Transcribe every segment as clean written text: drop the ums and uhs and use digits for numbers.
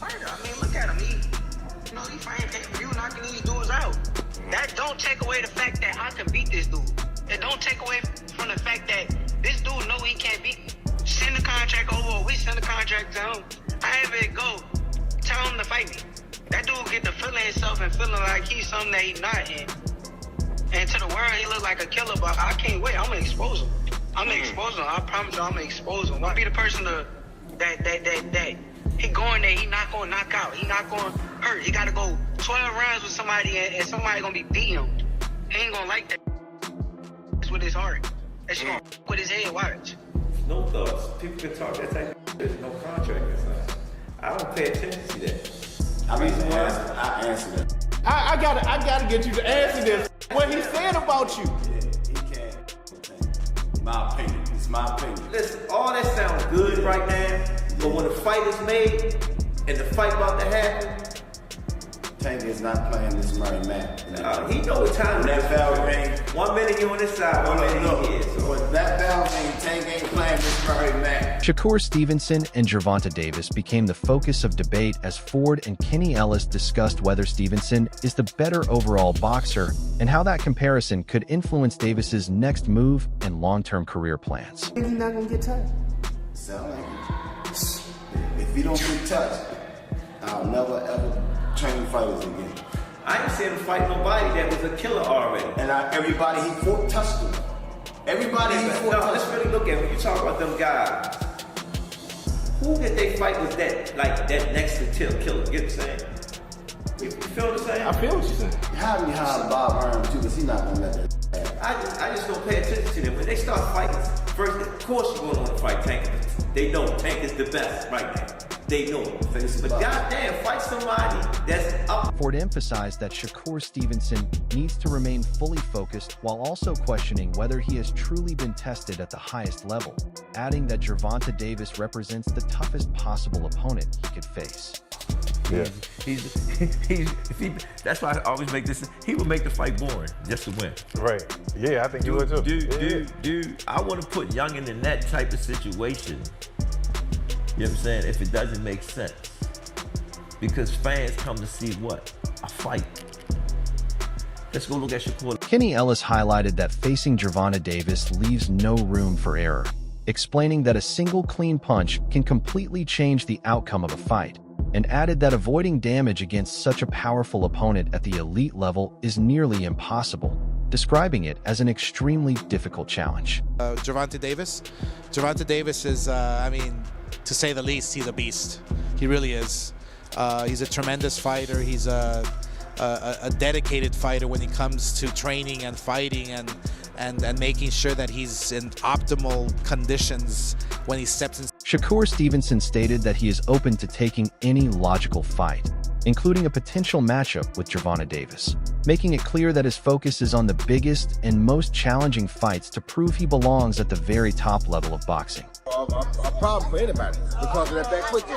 fighter. I mean, look at him. He fighting pay-per-view, knocking these dudes out. That don't take away the fact that I can beat this dude. It don't take away from the fact that this dude know he can't beat me. Send the contract over, or we send the contract to him. However it go, tell him to fight me. That dude get to feeling himself and feeling like he's something that he's not in. And to the world, he look like a killer, but I can't wait. I'm gonna expose him. I'm gonna expose him. I promise you, I'm gonna expose him. I'll be the person that he going there, he not gonna knock out. He not gonna hurt. He gotta go 12 rounds with somebody, and somebody gonna be beating him. He ain't gonna like that. It's with his heart. That's gonna with his head. Watch. No thoughts. People can talk that type of there's no contract inside. I don't pay attention to that. I answer that. I gotta get you to answer this. What he said about you. Yeah, he can't. My opinion. It's my opinion. Listen, all that sounds good right now, but when the fight is made and the fight about to happen, Tank is not playing this Murray match. He know what time that bell ring. 1 minute you on this side, 1 minute he is. So when that bell ring, Tank ain't playing this Murray match. Shakur Stevenson and Gervonta Davis became the focus of debate as Ford and Kenny Ellis discussed whether Stevenson is the better overall boxer and how that comparison could influence Davis's next move and long-term career plans. He's not gonna get touched. Sound like it. If you don't get touched, I'll never ever train fighters again. I ain't seen him fight nobody that was a killer already. And everybody he fought touched him. Everybody he fought touched let's really look at when you talk about them guys. Who did they fight with that, like that next to killer? Get what I'm saying? You feel what I'm saying? I feel what you're saying. How do you hire Bob Arm too? Because he's not gonna let that happen. I just don't pay attention to them. When they start fighting, first, of course you're going to want to fight Tank. They know Tank is the best right now. They know it. But goddamn, fight somebody that's up. Ford emphasized that Shakur Stevenson needs to remain fully focused while also questioning whether he has truly been tested at the highest level, adding that Gervonta Davis represents the toughest possible opponent he could face. Yeah. That's why I always make this. He would make the fight boring just to win. Right. Yeah, I think you would too. Dude, I want to put Youngin in that type of situation. You know what I'm saying? If it doesn't make sense. Because fans come to see what? A fight. Let's go look at Shakur. Kenny Ellis highlighted that facing Gervonta Davis leaves no room for error, explaining that a single clean punch can completely change the outcome of a fight, and added that avoiding damage against such a powerful opponent at the elite level is nearly impossible, describing it as an extremely difficult challenge. Gervonta Davis is, I mean, to say the least, he's a beast. He really is. He's a tremendous fighter. He's a dedicated fighter when it comes to training and fighting and making sure that he's in optimal conditions when he steps in. Shakur Stevenson stated that he is open to taking any logical fight, including a potential matchup with Gervonta Davis, making it clear that his focus is on the biggest and most challenging fights to prove he belongs at the very top level of boxing. A problem for anybody because of that back foot game.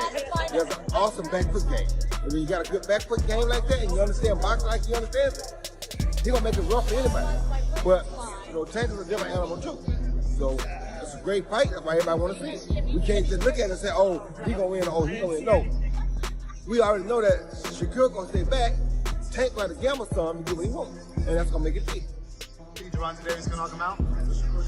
He has an awesome back foot game. And when you got a good back foot game like that and you understand boxing like he understands it, he's gonna make it rough for anybody. But Tank is a different animal too. So it's a great fight. That's why everybody want to see it. We can't just look at it and say, oh, he gonna win, oh, he gonna win. No. We already know that Shakur gonna stay back, Tank like to gamble some and do what he wants. And that's gonna make it big. Think Gervonta Davis gonna knock him out?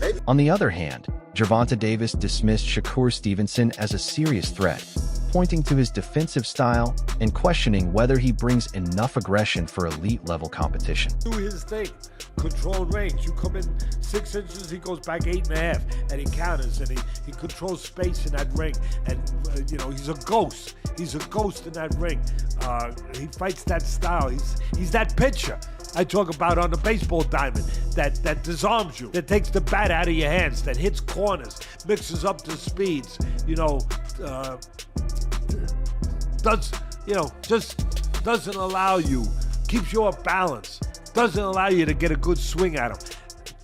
Maybe. On the other hand, Gervonta Davis dismissed Shakur Stevenson as a serious threat, pointing to his defensive style and questioning whether he brings enough aggression for elite-level competition. Do his thing, control range. You come in 6 inches, he goes back 8.5, and he counters, and he controls space in that ring. And he's a ghost. He's a ghost in that ring. He fights that style. He's that pitcher I talk about on the baseball diamond that disarms you, that takes the bat out of your hands, that hits corners, mixes up the speeds, just doesn't allow you, keeps you off balance, doesn't allow you to get a good swing at him.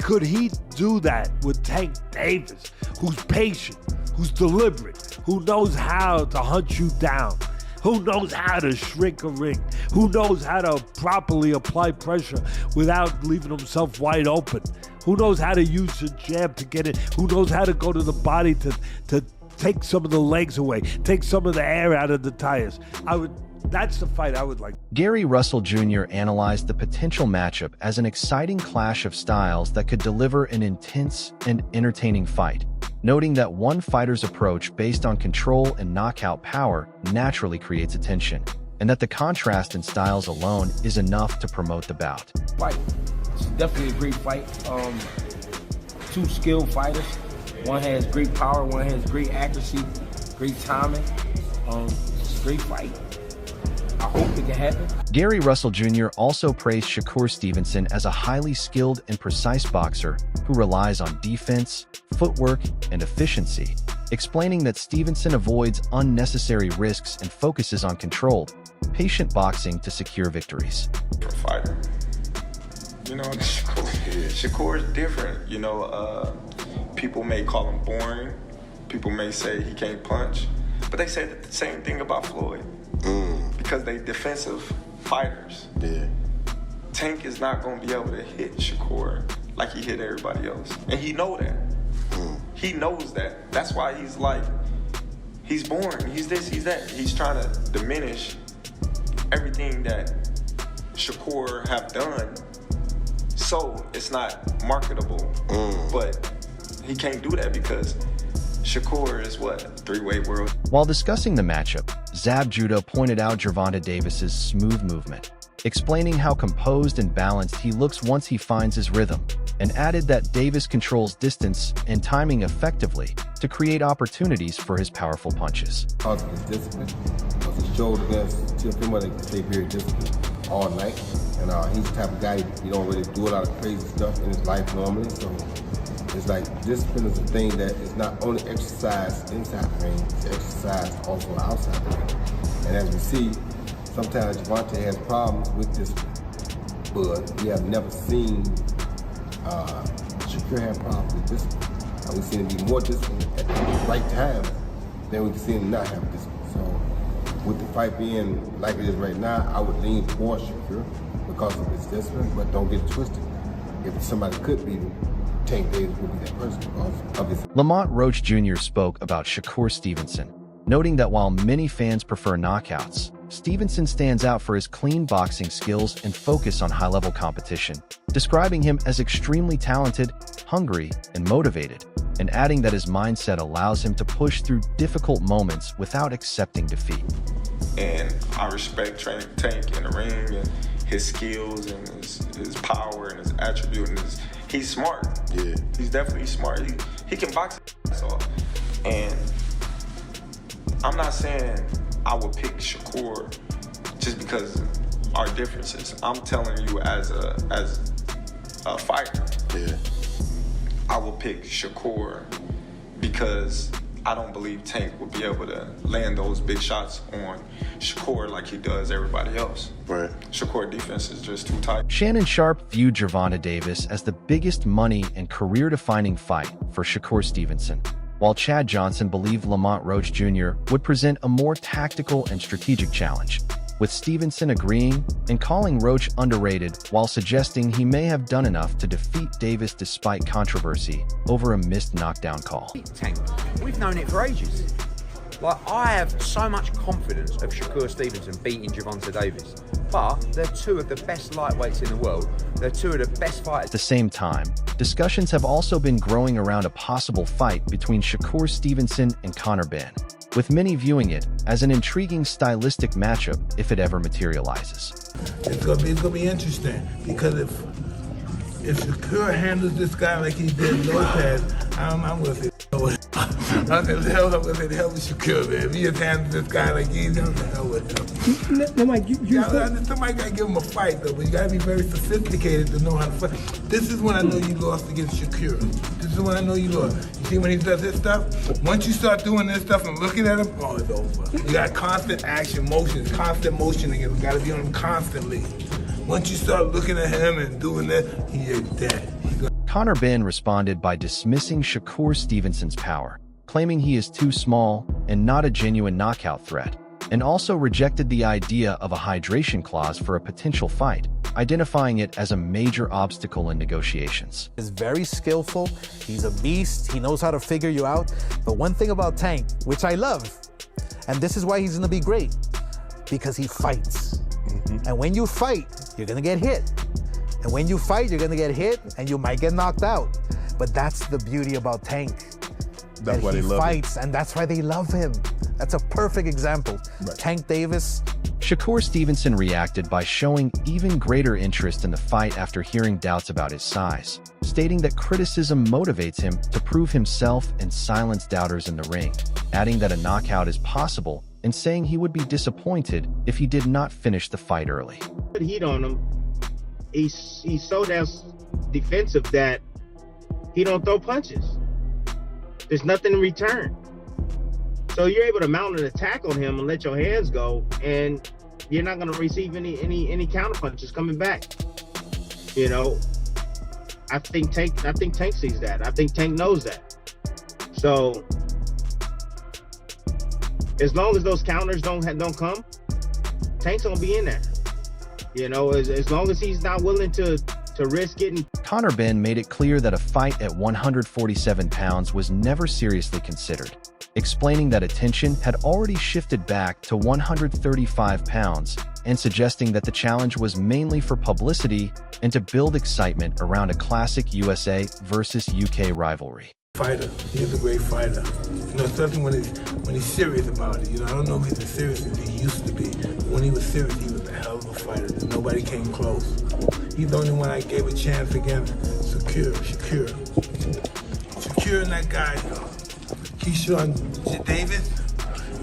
Could he do that with Tank Davis, who's patient, who's deliberate, who knows how to hunt you down, who knows how to shrink a ring, who knows how to properly apply pressure without leaving himself wide open, who knows how to use a jab to get it, who knows how to go to the body to take some of the legs away, take some of the air out of the tires. That's the fight I would like. Gary Russell Jr. analyzed the potential matchup as an exciting clash of styles that could deliver an intense and entertaining fight, noting that one fighter's approach based on control and knockout power naturally creates attention, and that the contrast in styles alone is enough to promote the bout. Fight. It's definitely a great fight. Two skilled fighters. One has great power, one has great accuracy, great timing. It's a great fight. I hope it can happen. Gary Russell Jr. also praised Shakur Stevenson as a highly skilled and precise boxer who relies on defense, footwork, and efficiency, explaining that Stevenson avoids unnecessary risks and focuses on controlled, patient boxing to secure victories. For a fighter, you know, Shakur is different. You know, people may call him boring. People may say he can't punch, but they say the same thing about Floyd. Because they defensive fighters. Yeah. Tank is not going to be able to hit Shakur like he hit everybody else. And he know that. He knows that. That's why he's like, he's boring, he's this, he's that. He's trying to diminish everything that Shakur have done so it's not marketable. But he can't do that because Shakur is what? Three-weight world. While discussing the matchup, Zab Judah pointed out Gervonta Davis's smooth movement, explaining how composed and balanced he looks once he finds his rhythm, and added that Davis controls distance and timing effectively to create opportunities for his powerful punches. Because of his discipline, because he showed against Chip Himmer that he can stay very disciplined all night. And he's the type of guy, he don't really do a lot of crazy stuff in his life normally. So it's like discipline is a thing that is not only exercised inside the ring, it's exercised also outside the ring. And as we see, sometimes Gervonta has problems with discipline, but we have never seen Shakur have problems with discipline. And we've seen him be more disciplined at the right time than we've seen him not have discipline. So with the fight being like it is right now, I would lean towards Shakur because of his discipline, but don't get it twisted. If somebody could beat him, Tank Davis would be that person because of his... Lamont Roach Jr. spoke about Shakur Stevenson, noting that while many fans prefer knockouts, Stevenson stands out for his clean boxing skills and focus on high-level competition, describing him as extremely talented, hungry, and motivated, and adding that his mindset allows him to push through difficult moments without accepting defeat. And I respect Tank in the ring and his skills and his power and his attribute and he's smart. Yeah. He's definitely smart. He can box his ass off. And I'm not saying I would pick Shakur just because of our differences. I'm telling you as a fighter, yeah, I will pick Shakur because I don't believe Tank will be able to land those big shots on Shakur like he does everybody else. Right. Shakur defense is just too tight. Shannon Sharp viewed Gervonta Davis as the biggest money and career-defining fight for Shakur Stevenson, while Chad Johnson believed Lamont Roach Jr. would present a more tactical and strategic challenge, with Stevenson agreeing and calling Roach underrated while suggesting he may have done enough to defeat Davis despite controversy over a missed knockdown call. Tank, we've known it for ages. Like, I have so much confidence of Shakur Stevenson beating Gervonta Davis, but they're two of the best lightweights in the world. They're two of the best fighters. At the same time, discussions have also been growing around a possible fight between Shakur Stevenson and Conor Benn, with many viewing it as an intriguing stylistic matchup if it ever materializes. It's gonna be interesting because if Shakur handles this guy like he did Lopez, I'm gonna say I'm gonna say the hell with Shakur, man. If he just handles this guy like he's done, the hell with him. Somebody gotta give him a fight though, but you gotta be very sophisticated to know how to fight. This is when I know you lost against Shakur. This is when I know you lost. You see when he does this stuff? Once you start doing this stuff and looking at him, oh, it's over. You got constant action, motions, constant motioning. It's gotta be on him constantly. Once you start looking at him and doing that, he is dead. Conor Benn responded by dismissing Shakur Stevenson's power, claiming he is too small and not a genuine knockout threat, and also rejected the idea of a hydration clause for a potential fight, identifying it as a major obstacle in negotiations. He's very skillful. He's a beast. He knows how to figure you out. But one thing about Tank, which I love, and this is why he's gonna be great, because he fights. And when you fight, you're gonna get hit. And when you fight, you're gonna get hit and you might get knocked out. But that's the beauty about Tank. That's why they love him. He fights, and that's why they love him. That's a perfect example. Right. Tank Davis. Shakur Stevenson reacted by showing even greater interest in the fight after hearing doubts about his size, stating that criticism motivates him to prove himself and silence doubters in the ring, adding that a knockout is possible and saying he would be disappointed if he did not finish the fight early. Put heat on him. He's so damn defensive that he don't throw punches. There's nothing in return. So you're able to mount an attack on him and let your hands go, and you're not going to receive any counter punches coming back. You know, I think Tank sees that. I think Tank knows that. So as long as those counters don't come, Tank's gonna be in there. You know, as long as he's not willing to risk getting. Conor Benn made it clear that a fight at 147 pounds was never seriously considered, explaining that attention had already shifted back to 135 pounds and suggesting that the challenge was mainly for publicity and to build excitement around a classic USA versus UK rivalry. Fighter, he's a great fighter. You know, especially when he's serious about it. You know, I don't know if he's as serious as he used to be. When he was serious, he was a hell of a fighter. Nobody came close. He's the only one I gave a chance against. Shakur and that guy, Gervonta Davis,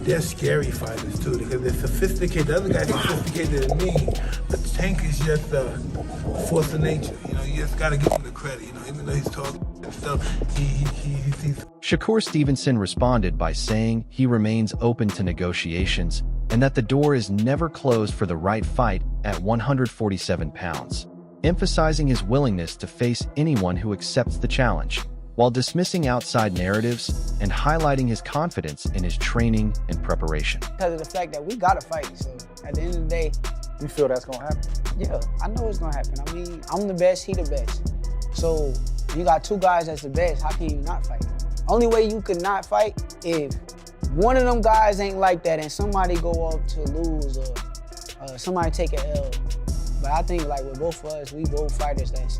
they're scary fighters too because they're sophisticated. The other guy's sophisticated than me, but Tank is just a force of nature. You know, you just gotta give him the credit. You know, even though he's talking and stuff, he's. Shakur Stevenson responded by saying he remains open to negotiations and that the door is never closed for the right fight at 147 pounds, emphasizing his willingness to face anyone who accepts the challenge, while dismissing outside narratives and highlighting his confidence in his training and preparation. Because of the fact that we gotta fight, so at the end of the day. You feel that's gonna happen? Yeah, I know it's gonna happen. I mean, I'm the best, he the best. So you got two guys that's the best, how can you not fight? Only way you could not fight if one of them guys ain't like that and somebody go off to lose or somebody take a L. But I think like with both of us, we both fighters that's.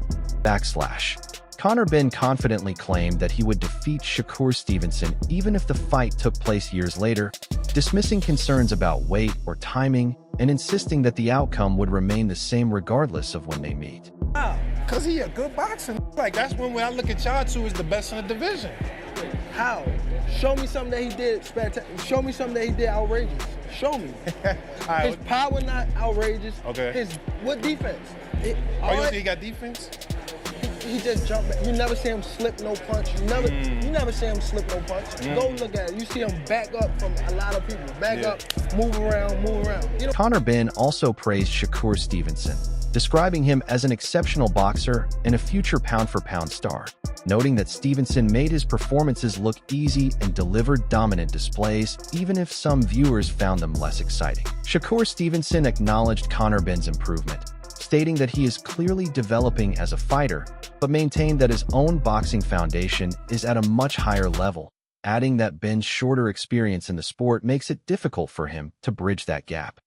Conor Benn confidently claimed that he would defeat Shakur Stevenson even if the fight took place years later, dismissing concerns about weight or timing and insisting that the outcome would remain the same regardless of when they meet. Wow, because he a good boxer. Like, that's when I look at y'all two as the best in the division. How? Show me something that he did spectacular. Show me something that he did outrageous. Show me. Right, his power not outrageous. Okay. What defense? You don't think he got defense? He just jumped back. You never see him slip no punch. You never see him slip no punch. Go look at it. You see him back up from a lot of people. Back up, move around. You know? Conor Benn also praised Shakur Stevenson, describing him as an exceptional boxer and a future pound-for-pound star, noting that Stevenson made his performances look easy and delivered dominant displays, even if some viewers found them less exciting. Shakur Stevenson acknowledged Conor Benn's improvement, stating that he is clearly developing as a fighter, but maintained that his own boxing foundation is at a much higher level, adding that Benn's shorter experience in the sport makes it difficult for him to bridge that gap.